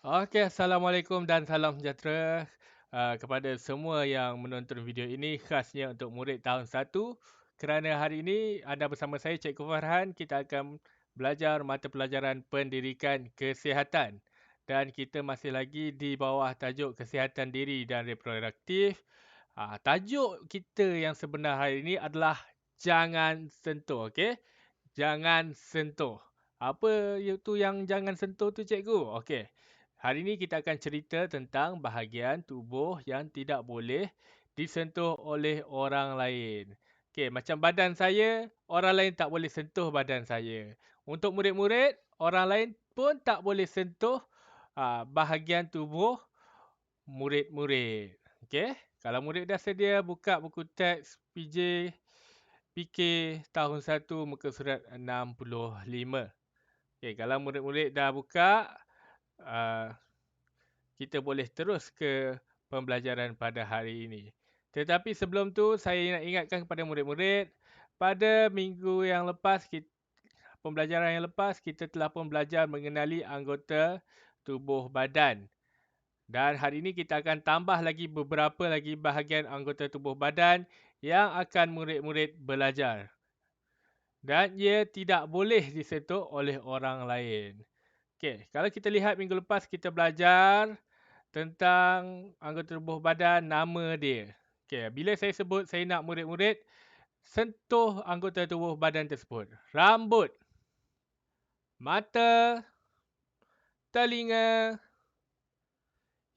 Okey, Assalamualaikum dan salam sejahtera kepada semua yang menonton video ini khasnya untuk murid tahun 1 kerana hari ini anda bersama saya Cikgu Farhan, kita akan belajar mata pelajaran pendidikan kesihatan dan kita masih lagi di bawah tajuk kesihatan diri dan reproduktif. Tajuk kita yang sebenar hari ini adalah jangan sentuh, okey? Jangan sentuh. Apa itu yang jangan sentuh tu cikgu? Okey. Hari ini kita akan cerita tentang bahagian tubuh yang tidak boleh disentuh oleh orang lain. Okey, macam badan saya, orang lain tak boleh sentuh badan saya. Untuk murid-murid, orang lain pun tak boleh sentuh bahagian tubuh murid-murid. Okey, kalau murid dah sedia buka buku teks PK tahun 1 muka surat 65. Okey, kalau murid-murid dah buka, uh, kita boleh terus ke pembelajaran pada hari ini. Tetapi sebelum tu, saya nak ingatkan kepada murid-murid, pada minggu yang lepas, pembelajaran yang lepas, kita telah pun belajar mengenali anggota tubuh badan. Dan hari ini kita akan tambah lagi beberapa lagi bahagian anggota tubuh badan yang akan murid-murid belajar. Dan ia tidak boleh disentuh oleh orang lain. Okey, kalau kita lihat minggu lepas kita belajar tentang anggota tubuh badan, nama dia. Okey, bila saya sebut saya nak murid-murid sentuh anggota tubuh badan tersebut. Rambut, mata, telinga,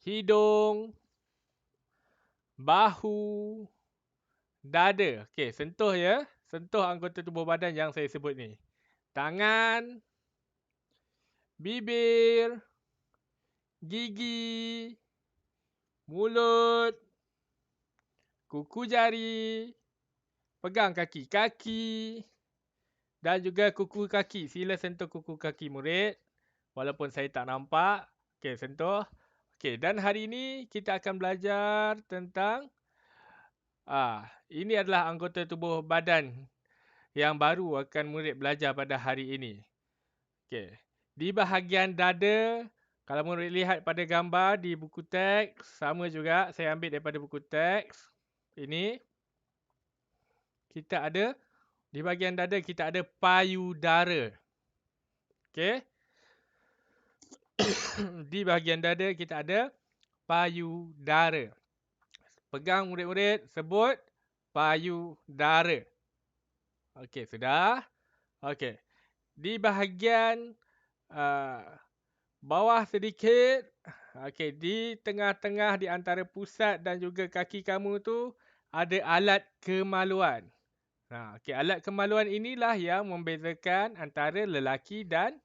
hidung, bahu, dada. Okey, sentuh ya. Sentuh anggota tubuh badan yang saya sebut ni. Tangan, bibir, gigi, mulut, kuku jari, pegang kaki-kaki dan juga kuku kaki. Sila sentuh kuku kaki murid. Walaupun saya tak nampak. Okey, sentuh. Okey, dan hari ini kita akan belajar tentang ini adalah anggota tubuh badan yang baru akan murid belajar pada hari ini. Okey. Di bahagian dada, kalau murid lihat pada gambar di buku teks, sama juga saya ambil daripada buku teks. Ini kita ada di bahagian dada kita ada payudara. Okey. Di bahagian dada kita ada payudara. Pegang murid-murid, sebut payudara. Okey, sudah. Okey. Di bahagian uh, bawah sedikit, okey, di tengah-tengah di antara pusat dan juga kaki kamu tu ada alat kemaluan. Okey, alat kemaluan inilah yang membezakan antara lelaki dan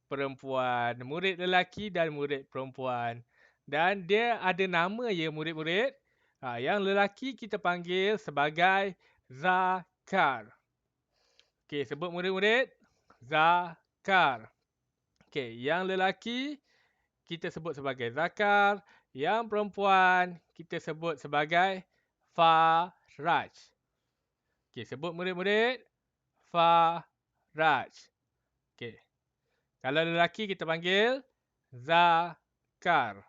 perempuan. Murid lelaki dan murid perempuan. Dan dia ada nama ya murid-murid. Yang lelaki kita panggil sebagai zakar. Okey, sebut murid-murid. Zakar. Okey, yang lelaki kita sebut sebagai zakar. Yang perempuan kita sebut sebagai faraj. Okey, sebut murid-murid. Faraj. Okey. Kalau lelaki kita panggil zakar.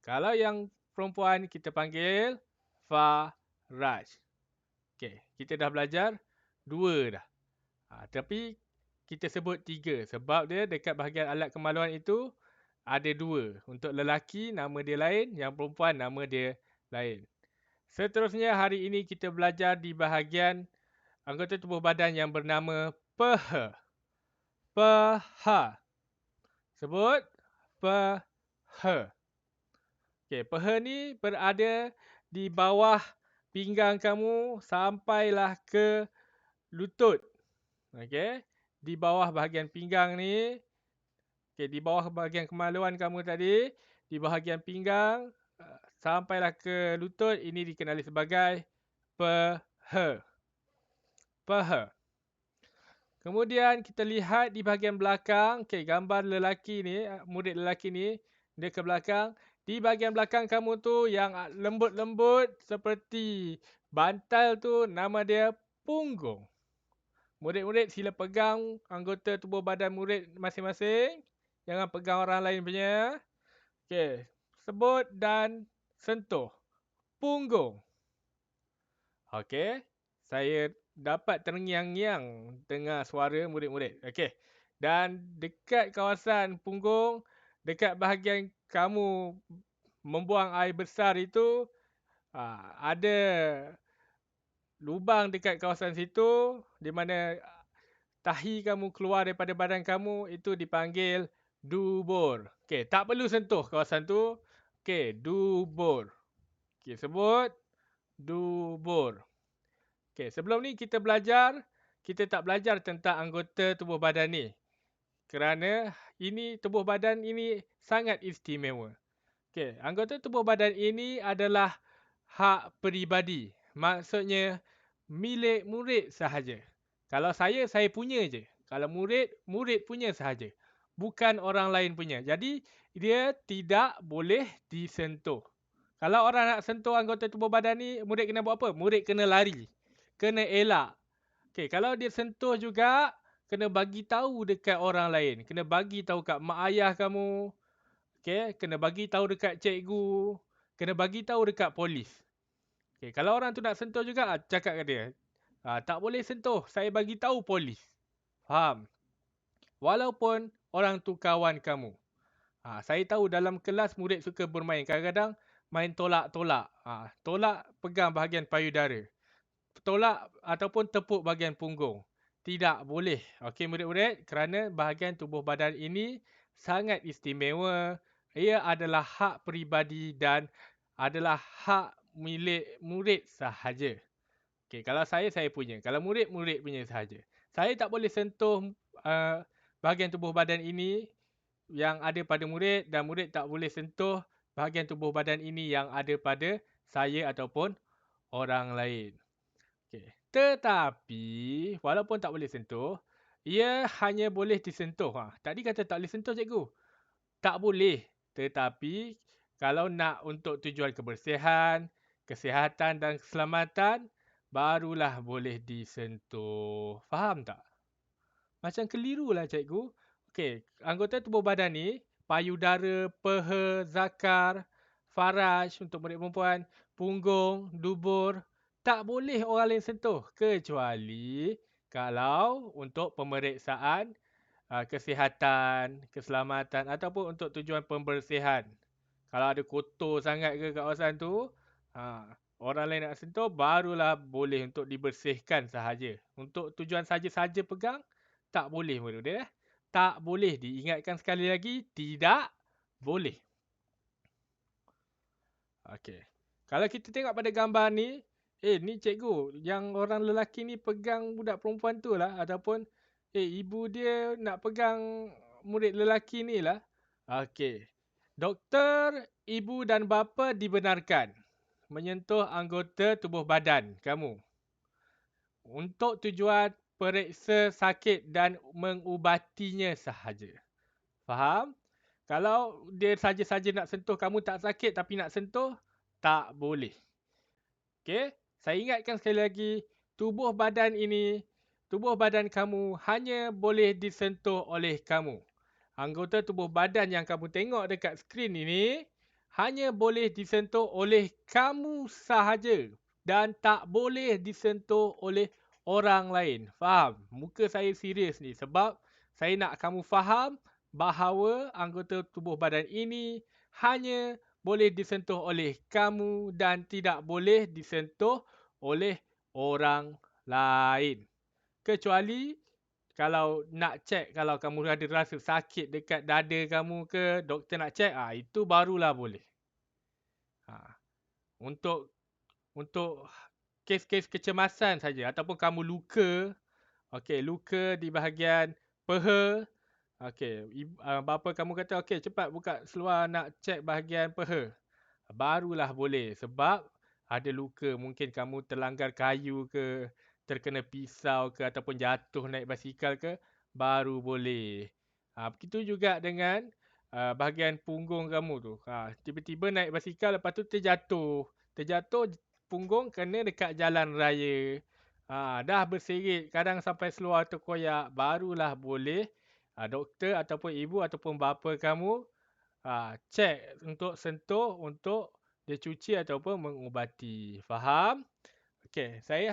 Kalau yang perempuan kita panggil faraj. Okey, kita dah belajar 2 dah. Tapi kita sebut 3 sebab dia dekat bahagian alat kemaluan itu ada 2. Untuk lelaki nama dia lain, yang perempuan nama dia lain. Seterusnya hari ini kita belajar di bahagian anggota tubuh badan yang bernama peha. Peha. Sebut peha. Okey, peha ni berada di bawah pinggang kamu sampailah ke lutut. Okey, di bawah bahagian pinggang ni. Okey, di bawah bahagian kemaluan kamu tadi, di bahagian pinggang sampailah ke lutut, ini dikenali sebagai peha. Peha. Kemudian kita lihat di bahagian belakang, okey, gambar lelaki ni, murid lelaki ni, dia ke belakang. Di bahagian belakang kamu tu yang lembut-lembut seperti bantal tu, nama dia punggung. Murid-murid sila pegang anggota tubuh badan murid masing-masing. Jangan pegang orang lain punya. Okey, sebut dan sentuh punggung. Okey, saya dapat terngiang-ngiang dengar suara murid-murid. Okey, dan dekat kawasan punggung, dekat bahagian kamu membuang air besar itu, ada lubang dekat kawasan situ di mana tahi kamu keluar daripada badan kamu, itu dipanggil dubur. Okey, tak perlu sentuh kawasan tu. Okey, dubur. Okey, sebut dubur. Okey, sebelum ni kita tak belajar tentang anggota tubuh badan ni. Kerana tubuh badan ini sangat istimewa. Okey, anggota tubuh badan ini adalah hak peribadi. Maksudnya milik murid sahaja. Kalau saya punya je. Kalau murid, murid punya sahaja. Bukan orang lain punya. Jadi dia tidak boleh disentuh. Kalau orang nak sentuh anggota tubuh badan ni, murid kena buat apa? Murid kena lari. Kena elak. Okey, kalau dia sentuh juga, kena bagi tahu dekat orang lain. Kena bagi tahu kat mak ayah kamu. Okey, kena bagi tahu dekat cikgu. Kena bagi tahu dekat polis. Okey, kalau orang tu nak sentuh juga, cakap kat dia. Tak boleh sentuh, saya bagi tahu polis. Faham? Walaupun orang tu kawan kamu. Saya tahu dalam kelas murid suka bermain. Kadang-kadang main tolak-tolak. Tolak pegang bahagian payudara. Tolak ataupun tepuk bahagian punggung. Tidak boleh. Okey murid-murid, kerana bahagian tubuh badan ini sangat istimewa. Ia adalah hak peribadi dan adalah hak milik murid sahaja. Okey, kalau saya punya. Kalau murid, murid punya sahaja. Saya tak boleh sentuh bahagian tubuh badan ini yang ada pada murid dan murid tak boleh sentuh bahagian tubuh badan ini yang ada pada saya ataupun orang lain. Okey. Tetapi walaupun tak boleh sentuh, ia hanya boleh disentuh. Tadi kata tak boleh sentuh cikgu. Tak boleh. Tetapi kalau nak untuk tujuan kebersihan, kesihatan dan keselamatan, barulah boleh disentuh. Faham tak? Macam keliru lah cikgu. Okey, anggota tubuh badan ni, payudara, peha, zakar, faraj untuk murid perempuan, punggung, dubur, tak boleh orang lain sentuh. Kecuali kalau untuk pemeriksaan kesihatan, keselamatan ataupun untuk tujuan pembersihan. Kalau ada kotor sangat ke kawasan tu, orang lain nak sentuh, barulah boleh untuk dibersihkan sahaja. Untuk tujuan saja-saja pegang, tak boleh murid-murid. Tak boleh. Diingatkan sekali lagi, tidak boleh. Okey. Kalau kita tengok pada gambar ni, ni cikgu, yang orang lelaki ni pegang budak perempuan tu lah. Ataupun, ibu dia nak pegang murid lelaki ni lah. Okey. Doktor, ibu dan bapa dibenarkan menyentuh anggota tubuh badan kamu untuk tujuan periksa sakit dan mengubatinya sahaja. Faham? Kalau dia saja-saja nak sentuh, kamu tak sakit tapi nak sentuh, tak boleh. Okey? Saya ingatkan sekali lagi, tubuh badan kamu hanya boleh disentuh oleh kamu. Anggota tubuh badan yang kamu tengok dekat skrin ini hanya boleh disentuh oleh kamu sahaja dan tak boleh disentuh oleh orang lain. Faham? Muka saya serius ni sebab saya nak kamu faham bahawa anggota tubuh badan ini hanya boleh disentuh oleh kamu dan tidak boleh disentuh oleh orang lain. Kecuali kalau nak cek, kalau kamu ada rasa sakit dekat dada kamu ke, doktor nak cek, itu barulah boleh. Untuk kes-kes kecemasan saja ataupun kamu luka, luka di bahagian peha, bapa kamu kata, cepat buka seluar nak cek bahagian peha. Barulah boleh sebab ada luka, mungkin kamu terlanggar kayu ke, terkena pisau ke ataupun jatuh naik basikal ke, baru boleh. Begitu juga dengan bahagian punggung kamu tu. Tiba-tiba naik basikal lepas tu terjatuh. Terjatuh punggung kena dekat jalan raya. Dah berserit, kadang sampai seluar terkoyak, barulah boleh doktor ataupun ibu ataupun bapa kamu Cek untuk sentuh untuk dia cuci ataupun mengubati. Faham? Okey, saya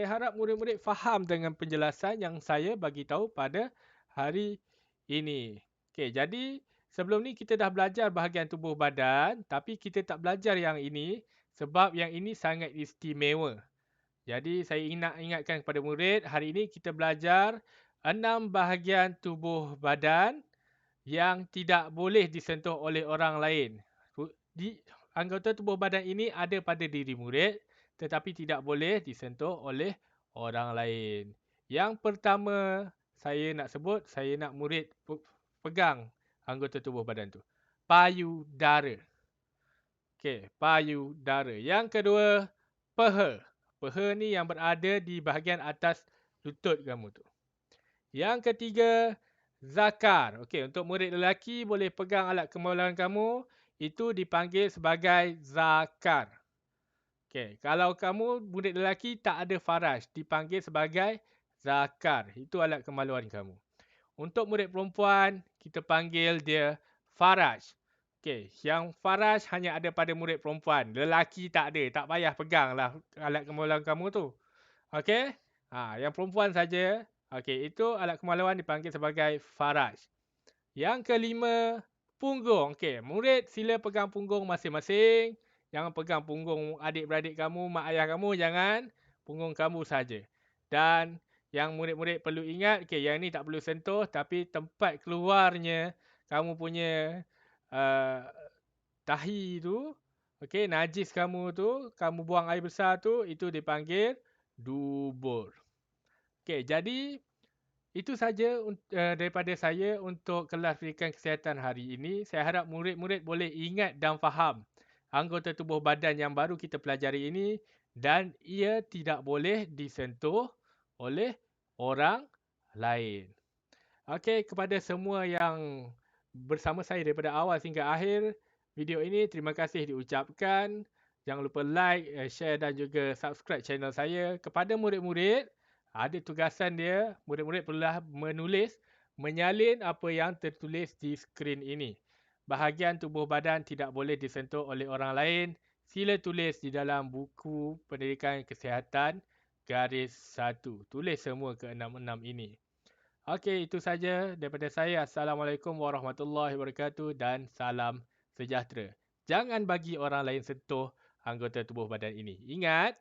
harap murid-murid faham dengan penjelasan yang saya bagi tahu pada hari ini. Okey, jadi sebelum ni kita dah belajar bahagian tubuh badan, tapi kita tak belajar yang ini sebab yang ini sangat istimewa. Jadi saya ingatkan kepada murid, hari ini kita belajar 6 bahagian tubuh badan yang tidak boleh disentuh oleh orang lain. Di anggota tubuh badan ini ada pada diri murid tetapi tidak boleh disentuh oleh orang lain. Yang pertama saya nak murid pegang anggota tubuh badan tu. Payudara. Okey, payudara. Yang kedua, peha. Peha ni yang berada di bahagian atas lutut kamu tu. Yang ketiga, zakar. Okey, untuk murid lelaki boleh pegang alat kemaluan kamu, itu dipanggil sebagai zakar. Okey, kalau kamu murid lelaki tak ada faraj, dipanggil sebagai zakar. Itu alat kemaluan kamu. Untuk murid perempuan, kita panggil dia faraj. Okey, yang faraj hanya ada pada murid perempuan. Lelaki tak ada, tak payah peganglah alat kemaluan kamu tu. Okey? Yang perempuan saja. Okey, itu alat kemaluan dipanggil sebagai faraj. Yang kelima, punggung. Okey, murid sila pegang punggung masing-masing. Jangan pegang punggung adik-beradik kamu, mak ayah kamu, jangan. Punggung kamu saja. Dan yang murid-murid perlu ingat, okey, yang ni tak perlu sentuh, tapi tempat keluarnya kamu punya tahi tu, okey, najis kamu tu, kamu buang air besar tu, itu dipanggil dubur. Okey, jadi itu saja daripada saya untuk kelas pendidikan kesihatan hari ini. Saya harap murid-murid boleh ingat dan faham anggota tubuh badan yang baru kita pelajari ini dan ia tidak boleh disentuh oleh orang lain. Okey, kepada semua yang bersama saya daripada awal hingga akhir video ini, terima kasih diucapkan. Jangan lupa like, share dan juga subscribe channel saya. Kepada murid-murid, ada tugasan dia, murid-murid perlulah menulis, menyalin apa yang tertulis di skrin ini. Bahagian tubuh badan tidak boleh disentuh oleh orang lain. Sila tulis di dalam buku pendidikan kesihatan garis 1. Tulis semua ke-6 ini. Okey, itu saja daripada saya. Assalamualaikum warahmatullahi wabarakatuh dan salam sejahtera. Jangan bagi orang lain sentuh anggota tubuh badan ini. Ingat,